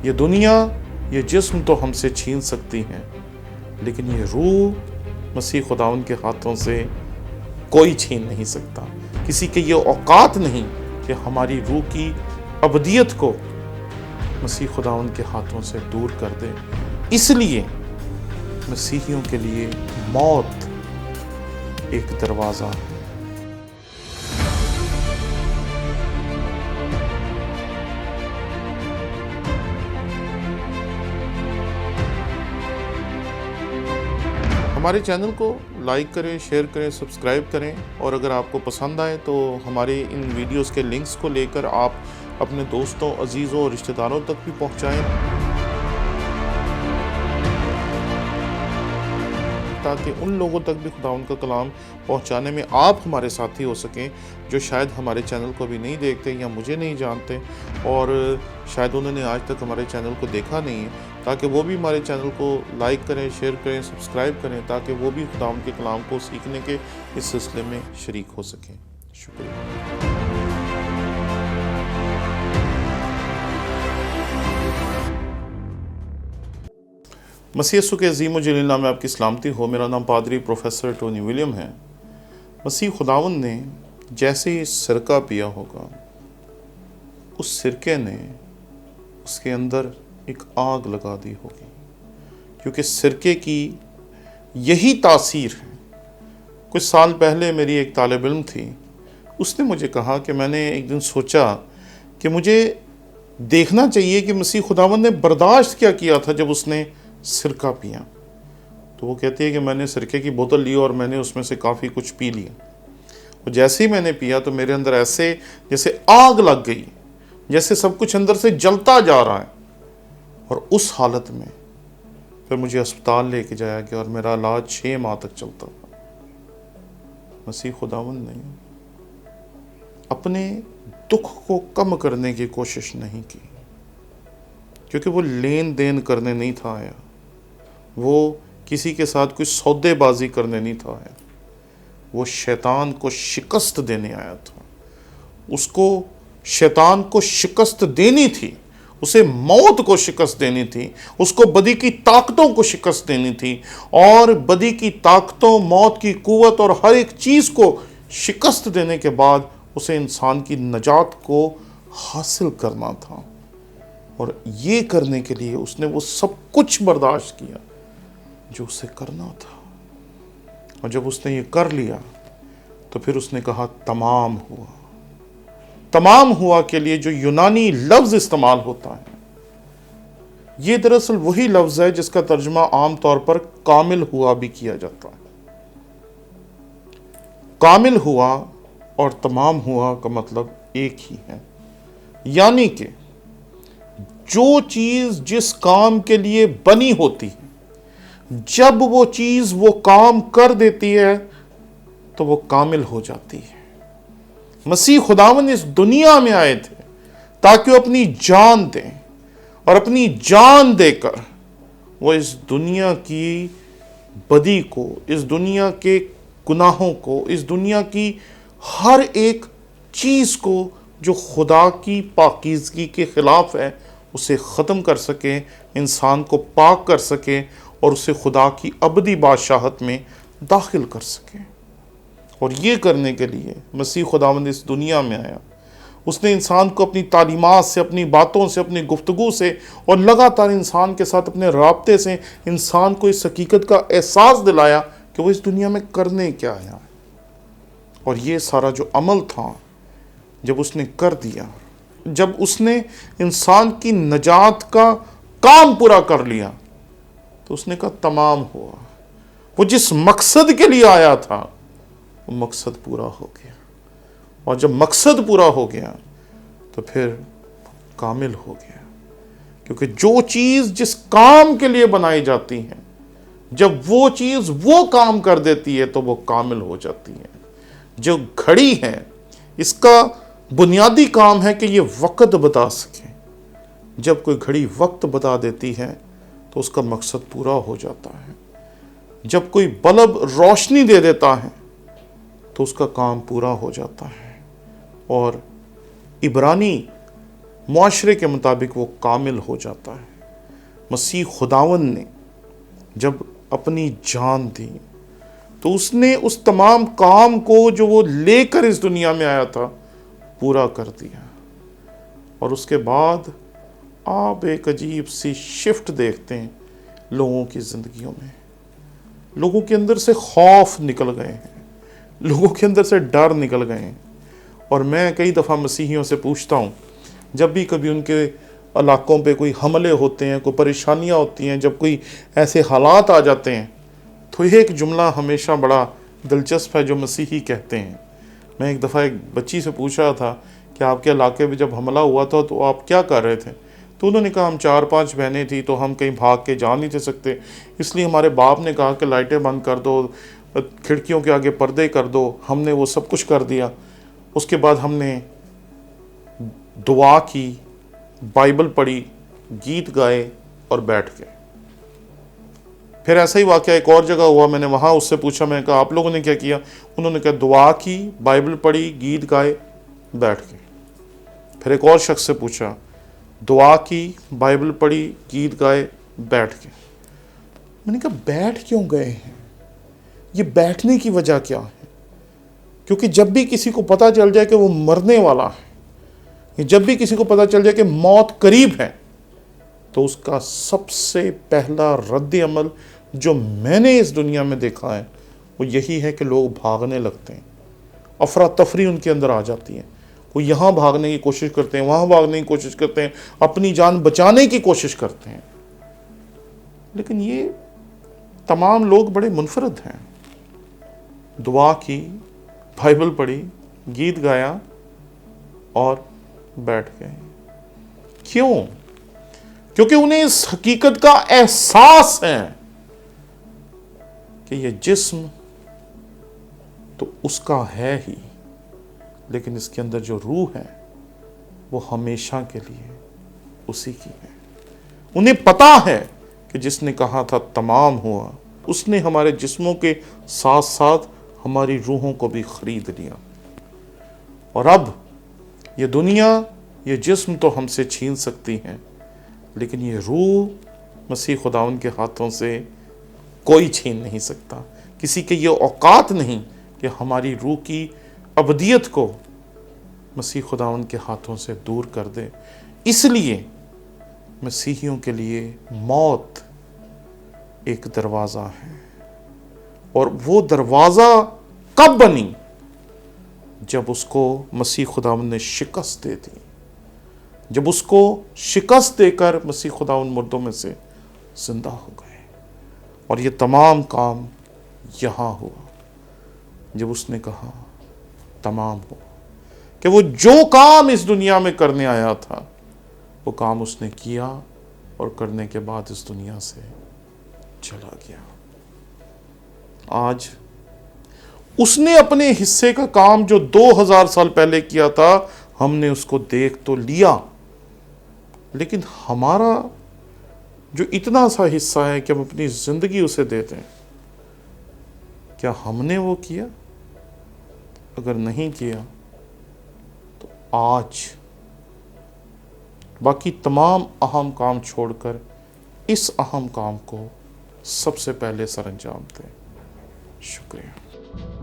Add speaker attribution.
Speaker 1: یہ دنیا، یہ جسم تو ہم سے چھین سکتی ہیں، لیکن یہ روح مسیح خداوند کے ہاتھوں سے کوئی چھین نہیں سکتا۔ کسی کے یہ اوقات نہیں کہ ہماری روح کی ابدیت کو مسیح خداوند کے ہاتھوں سے دور کر دے۔ اس لیے مسیحیوں کے لیے موت ایک دروازہ ہے۔ ہمارے چینل کو لائک کریں، شیئر کریں، سبسکرائب کریں، اور اگر آپ کو پسند آئے تو ہمارے ان ویڈیوز کے لنکس کو لے کر آپ اپنے دوستوں، عزیزوں اور رشتہ داروں تک بھی پہنچائیں، تاکہ ان لوگوں تک بھی خداوند کا کلام پہنچانے میں آپ ہمارے ساتھی ہو سکیں جو شاید ہمارے چینل کو بھی نہیں دیکھتے یا مجھے نہیں جانتے، اور شاید انہوں نے آج تک ہمارے چینل کو دیکھا نہیں ہے، تاکہ وہ بھی ہمارے چینل کو لائک کریں، شیئر کریں، سبسکرائب کریں، تاکہ وہ بھی خداوند کے کلام کو سیکھنے کے اس سلسلے میں شریک ہو سکیں۔ شکریہ۔ مسیح یسوع کے عظیم و جلیل نام میں آپ کی سلامتی ہو۔ میرا نام پادری پروفیسر ٹونی ولیم ہے۔ مسیح خداوند نے جیسے ہی سرکہ پیا ہوگا، اس سرکے نے اس کے اندر ایک آگ لگا دی ہوگی، کیونکہ سرکے کی یہی تاثیر ہے۔ کچھ سال پہلے میری ایک طالب علم تھی، اس نے مجھے کہا کہ میں نے ایک دن سوچا کہ مجھے دیکھنا چاہیے کہ مسیح خداوند نے برداشت کیا کیا تھا جب اس نے سرکہ پیا۔ تو وہ کہتی ہے کہ میں نے سرکے کی بوتل لی اور میں نے اس میں سے کافی کچھ پی لیا، اور جیسے ہی میں نے پیا تو میرے اندر ایسے جیسے آگ لگ گئی، جیسے سب کچھ اندر سے جلتا جا رہا ہے، اور اس حالت میں پھر مجھے اسپتال لے کے جایا گیا اور میرا علاج 6 ماہ تک چلتا تھا۔ مسیح خداوند نے اپنے دکھ کو کم کرنے کی کوشش نہیں کی، کیونکہ وہ لین دین کرنے نہیں تھا آیا، وہ کسی کے ساتھ کوئی سودے بازی کرنے نہیں تھا آیا، وہ شیطان کو شکست دینے آیا تھا۔ اس کو شیطان کو شکست دینی تھی، اسے موت کو شکست دینی تھی، اس کو بدی کی طاقتوں کو شکست دینی تھی، اور بدی کی طاقتوں، موت کی قوت اور ہر ایک چیز کو شکست دینے کے بعد اسے انسان کی نجات کو حاصل کرنا تھا۔ اور یہ کرنے کے لیے اس نے وہ سب کچھ برداشت کیا جو اسے کرنا تھا، اور جب اس نے یہ کر لیا تو پھر اس نے کہا تمام ہوا۔ تمام ہوا کے لیے جو یونانی لفظ استعمال ہوتا ہے، یہ دراصل وہی لفظ ہے جس کا ترجمہ عام طور پر کامل ہوا بھی کیا جاتا ہے۔ کامل ہوا اور تمام ہوا کا مطلب ایک ہی ہے، یعنی کہ جو چیز جس کام کے لیے بنی ہوتی ہے، جب وہ چیز وہ کام کر دیتی ہے تو وہ کامل ہو جاتی ہے۔ مسیح خداوند اس دنیا میں آئے تھے تاکہ وہ اپنی جان دیں، اور اپنی جان دے کر وہ اس دنیا کی بدی کو، اس دنیا کے گناہوں کو، اس دنیا کی ہر ایک چیز کو جو خدا کی پاکیزگی کے خلاف ہے اسے ختم کر سکے، انسان کو پاک کر سکے، اور اسے خدا کی ابدی بادشاہت میں داخل کر سکے۔ اور یہ کرنے کے لیے مسیح خداوند اس دنیا میں آیا۔ اس نے انسان کو اپنی تعلیمات سے، اپنی باتوں سے، اپنی گفتگو سے، اور لگاتار انسان کے ساتھ اپنے رابطے سے انسان کو اس حقیقت کا احساس دلایا کہ وہ اس دنیا میں کرنے کیا آیا ہے۔ اور یہ سارا جو عمل تھا جب اس نے کر دیا، جب اس نے انسان کی نجات کا کام پورا کر لیا، تو اس نے کہا تمام ہوا۔ وہ جس مقصد کے لیے آیا تھا وہ مقصد پورا ہو گیا، اور جب مقصد پورا ہو گیا تو پھر کامل ہو گیا، کیونکہ جو چیز جس کام کے لیے بنائی جاتی ہے، جب وہ چیز وہ کام کر دیتی ہے تو وہ کامل ہو جاتی ہے۔ جو گھڑی ہے، اس کا بنیادی کام ہے کہ یہ وقت بتا سکے۔ جب کوئی گھڑی وقت بتا دیتی ہے تو اس کا مقصد پورا ہو جاتا ہے۔ جب کوئی بلب روشنی دے دیتا ہے تو اس کا کام پورا ہو جاتا ہے۔ اور عبرانی معاشرے کے مطابق وہ کامل ہو جاتا ہے۔ مسیح خداوند نے جب اپنی جان دی تو اس نے اس تمام کام کو جو وہ لے کر اس دنیا میں آیا تھا پورا کر دیا۔ اور اس کے بعد آپ ایک عجیب سی شفٹ دیکھتے ہیں لوگوں کی زندگیوں میں۔ لوگوں کے اندر سے خوف نکل گئے ہیں، لوگوں کے اندر سے ڈر نکل گئے ہیں۔ اور میں کئی دفعہ مسیحیوں سے پوچھتا ہوں، جب بھی کبھی ان کے علاقوں پہ کوئی حملے ہوتے ہیں، کوئی پریشانیاں ہوتی ہیں، جب کوئی ایسے حالات آ جاتے ہیں، تو ایک جملہ ہمیشہ بڑا دلچسپ ہے جو مسیحی کہتے ہیں۔ میں ایک دفعہ ایک بچی سے پوچھ رہا تھا کہ آپ کے علاقے میں جب حملہ ہوا تھا تو آپ کیا کر رہے تھے؟ تو انہوں نے کہا ہم 4-5 بہنیں تھیں تو ہم کہیں بھاگ کے جا نہیں تھے سکتے، اس لیے ہمارے باپ نے کہا کہ لائٹیں بند کر دو، کھڑکیوں کے آگے پردے کر دو۔ ہم نے وہ سب کچھ کر دیا۔ اس کے بعد ہم نے دعا کی، بائبل پڑھی، گیت گائے اور بیٹھ گئے۔ پھر ایسا ہی واقعہ ایک اور جگہ ہوا، میں نے وہاں اس سے پوچھا، میں نے کہا آپ لوگوں نے کیا کیا؟ انہوں نے کہا دعا کی، بائبل پڑھی، گیت گائے، بیٹھ گئے۔ پھر ایک اور شخص سے پوچھا، دعا کی، بائبل پڑھی، گیت گائے، بیٹھ گئے۔ میں نے کہا بیٹھ کیوں گئے ہیں؟ یہ بیٹھنے کی وجہ کیا ہے؟ کیونکہ جب بھی کسی کو پتہ چل جائے کہ وہ مرنے والا ہے، جب بھی کسی کو پتہ چل جائے کہ موت قریب ہے، تو اس کا سب سے پہلا رد عمل جو میں نے اس دنیا میں دیکھا ہے وہ یہی ہے کہ لوگ بھاگنے لگتے ہیں۔ افراتفری ان کے اندر آ جاتی ہے، وہ یہاں بھاگنے کی کوشش کرتے ہیں، وہاں بھاگنے کی کوشش کرتے ہیں، اپنی جان بچانے کی کوشش کرتے ہیں۔ لیکن یہ تمام لوگ بڑے منفرد ہیں۔ دعا کی، بائبل پڑھی، گیت گایا اور بیٹھ گئے۔ کیوں؟ کیونکہ انہیں اس حقیقت کا احساس ہے کہ یہ جسم تو اس کا ہے ہی، لیکن اس کے اندر جو روح ہے وہ ہمیشہ کے لیے اسی کی ہے۔ انہیں پتا ہے کہ جس نے کہا تھا تمام ہوا، اس نے ہمارے جسموں کے ساتھ ساتھ ہماری روحوں کو بھی خرید لیا۔ اور اب یہ دنیا، یہ جسم تو ہم سے چھین سکتی ہے، لیکن یہ روح مسیح خداوند کے ہاتھوں سے کوئی چھین نہیں سکتا۔ کسی کے یہ اوقات نہیں کہ ہماری روح کی ابدیت کو مسیح خداوند کے ہاتھوں سے دور کر دے۔ اس لیے مسیحیوں کے لیے موت ایک دروازہ ہے، اور وہ دروازہ کب بنی؟ جب اس کو مسیح خداوند نے شکست دے دی، جب اس کو شکست دے کر مسیح خداوند مردوں میں سے زندہ ہو گئے۔ اور یہ تمام کام یہاں ہوا جب اس نے کہا تمام ہو، کہ وہ جو کام اس دنیا میں کرنے آیا تھا وہ کام اس نے کیا، اور کرنے کے بعد اس دنیا سے چلا گیا۔ آج اس نے اپنے حصے کا کام جو 2000 سال پہلے کیا تھا، ہم نے اس کو دیکھ تو لیا، لیکن ہمارا جو اتنا سا حصہ ہے کہ ہم اپنی زندگی اسے دے دیں، کیا ہم نے وہ کیا؟ اگر نہیں کیا تو آج باقی تمام اہم کام چھوڑ کر اس اہم کام کو سب سے پہلے سر انجام دیں۔ شکریہ۔